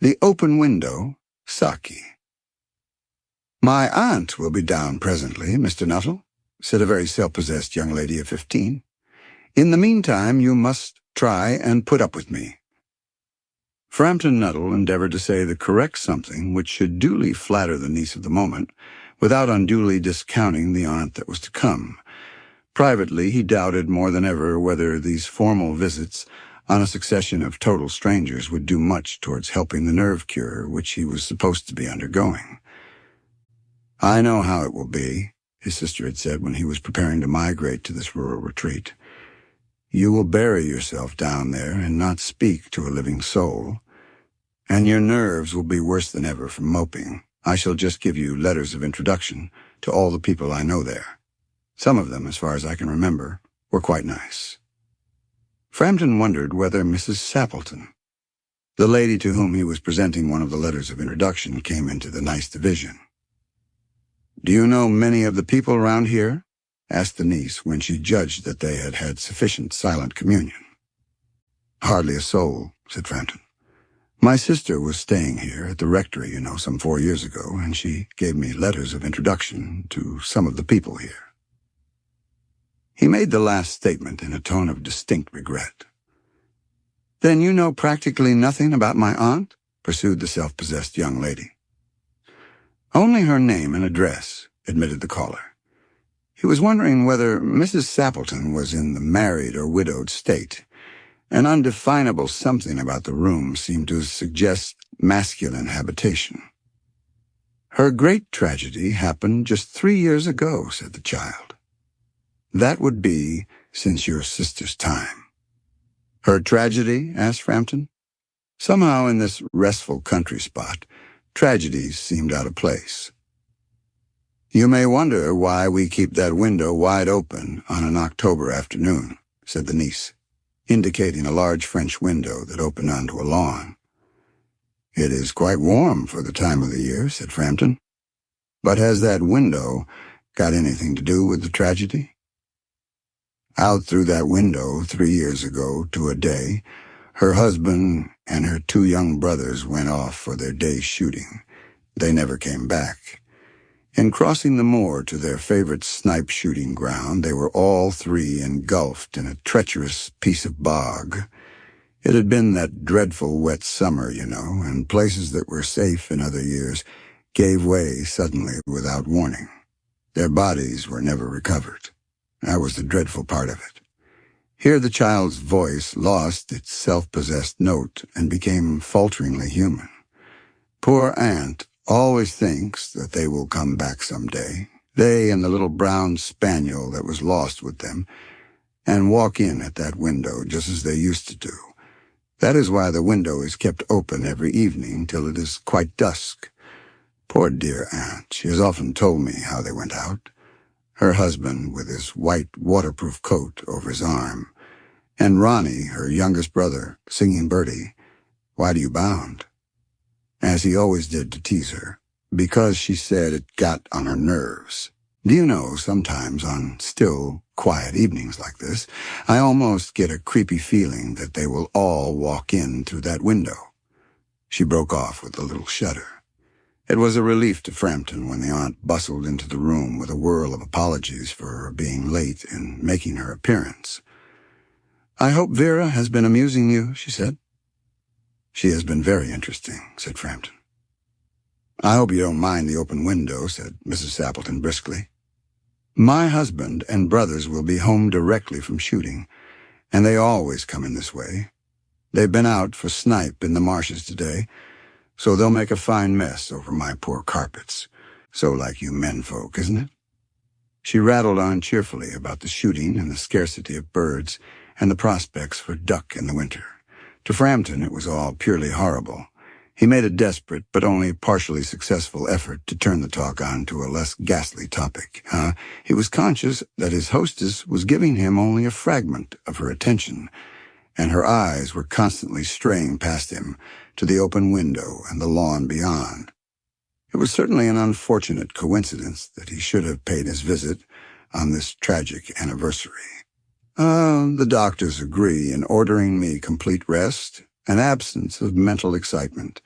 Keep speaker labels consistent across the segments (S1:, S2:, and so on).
S1: The open window, Saki. "My aunt will be down presently, Mr. Nuttel," said a very self-possessed young lady of 15. "In the meantime, you must try and put up with me." Framton Nuttel endeavored to say the correct something which should duly flatter the niece of the moment, without unduly discounting the aunt that was to come. Privately, he doubted more than ever whether these formal visits on a succession of total strangers would do much towards helping the nerve cure which he was supposed to be undergoing. "I know how it will be," his sister had said when he was preparing to migrate to this rural retreat. "You will bury yourself down there and not speak to a living soul, and your nerves will be worse than ever from moping. I shall just give you letters of introduction to all the people I know there. Some of them, as far as I can remember, were quite nice." Framton wondered whether Mrs. Sappleton, the lady to whom he was presenting one of the letters of introduction, came into the nice division. "Do you know many of the people around here?" asked the niece when she judged that they had had sufficient silent communion. "Hardly a soul," said Framton. "My sister was staying here at the rectory, some 4 years ago, and she gave me letters of introduction to some of the people here." He made the last statement in a tone of distinct regret. "Then you know practically nothing about my aunt?" pursued the self-possessed young lady. "Only her name and address," admitted the caller. He was wondering whether Mrs. Sappleton was in the married or widowed state. An undefinable something about the room seemed to suggest masculine habitation. "Her great tragedy happened just 3 years ago," said the child. "That would be since your sister's time." "Her tragedy?" asked Framton. Somehow in this restful country spot, tragedies seemed out of place. "You may wonder why we keep that window wide open on an October afternoon," said the niece, indicating a large French window that opened onto a lawn. "It is quite warm for the time of the year," said Framton. "But has that window got anything to do with the tragedy?" Out through that window 3 years ago to a day, her husband and her 2 young brothers went off for their day's shooting. They never came back. In crossing the moor to their favorite snipe shooting ground, they were all 3 engulfed in a treacherous piece of bog. It had been that dreadful wet summer, and places that were safe in other years gave way suddenly without warning. Their bodies were never recovered. That was the dreadful part of it. Here the child's voice lost its self-possessed note and became falteringly human. "Poor aunt always thinks that they will come back someday, they and the little brown spaniel that was lost with them, and walk in at that window just as they used to do. That is why the window is kept open every evening till it is quite dusk. Poor dear aunt, she has often told me how they went out. Her husband with his white waterproof coat over his arm, and Ronnie, her youngest brother, singing Bertie, 'Why do you bound?' as he always did to tease her, because she said it got on her nerves. Do you know, sometimes on still, quiet evenings like this, I almost get a creepy feeling that they will all walk in through that window." She broke off with a little shudder. It was a relief to Framton when the aunt bustled into the room with a whirl of apologies for her being late in making her appearance. "I hope Vera has been amusing you," she said. "She has been very interesting," said Framton. "I hope you don't mind the open window," said Mrs. Sappleton briskly. "My husband and brothers will be home directly from shooting, and they always come in this way. They've been out for snipe in the marshes today, so they'll make a fine mess over my poor carpets. So like you menfolk, isn't it?" She rattled on cheerfully about the shooting and the scarcity of birds and the prospects for duck in the winter. To Framton it was all purely horrible. He made a desperate but only partially successful effort to turn the talk on to a less ghastly topic. He was conscious that his hostess was giving him only a fragment of her attention, and her eyes were constantly straying past him to the open window and the lawn beyond. It was certainly an unfortunate coincidence that he should have paid his visit on this tragic anniversary. The doctors agree in ordering me complete rest and absence of mental excitement,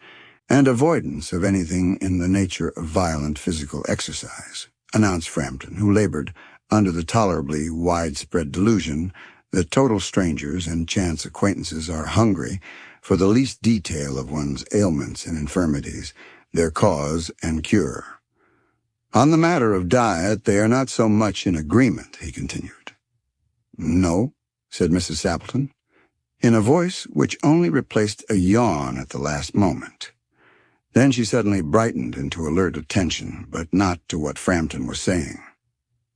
S1: and avoidance of anything in the nature of violent physical exercise, announced Framton, who labored under the tolerably widespread delusion that total strangers and chance acquaintances are hungry for the least detail of one's ailments and infirmities, their cause and cure. On the matter of diet, they are not so much in agreement, he continued. No, said Mrs. Sappleton, in a voice which only replaced a yawn at the last moment. Then she suddenly brightened into alert attention, but not to what Framton was saying.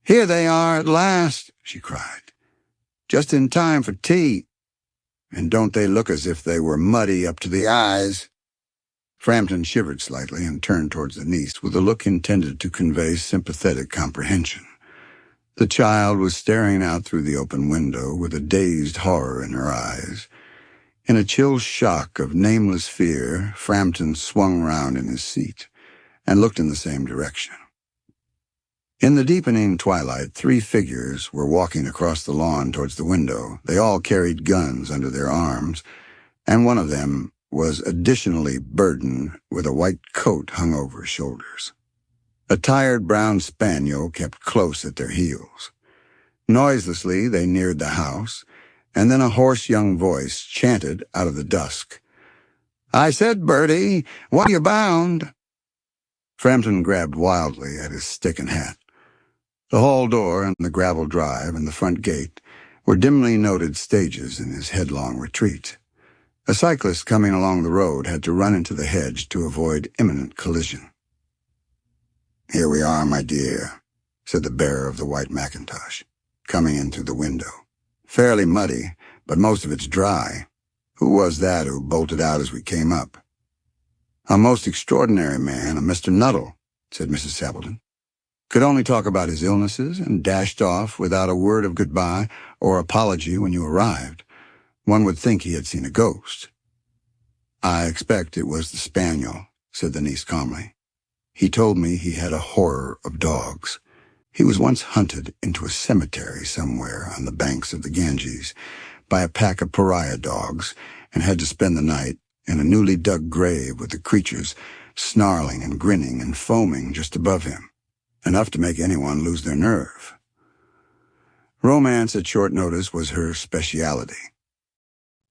S1: "Here they are at last," she cried. "Just in time for tea. And don't they look as if they were muddy up to the eyes?" Framton shivered slightly and turned towards the niece with a look intended to convey sympathetic comprehension. The child was staring out through the open window with a dazed horror in her eyes. In a chill shock of nameless fear, Framton swung round in his seat and looked in the same direction. In the deepening twilight, 3 figures were walking across the lawn towards the window. They all carried guns under their arms, and one of them was additionally burdened with a white coat hung over his shoulders. A tired brown spaniel kept close at their heels. Noiselessly they neared the house, and then a hoarse young voice chanted out of the dusk, "I said, Bertie, why are you bound?" Framton grabbed wildly at his stick and hat. The hall door and the gravel drive and the front gate were dimly noted stages in his headlong retreat. A cyclist coming along the road had to run into the hedge to avoid imminent collision. "Here we are, my dear," said the bearer of the white mackintosh, coming in through the window. "Fairly muddy, but most of it's dry. Who was that who bolted out as we came up?" "A most extraordinary man, a Mr. Nuttel," said Mrs. Sappleton. "Could only talk about his illnesses and dashed off without a word of goodbye or apology when you arrived. One would think he had seen a ghost." "I expect it was the spaniel," said the niece calmly. "He told me he had a horror of dogs. He was once hunted into a cemetery somewhere on the banks of the Ganges by a pack of pariah dogs and had to spend the night in a newly dug grave with the creatures snarling and grinning and foaming just above him, enough to make anyone lose their nerve. Romance at short notice was her speciality.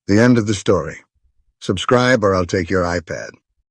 S1: The end of the story. Subscribe or I'll take your iPad.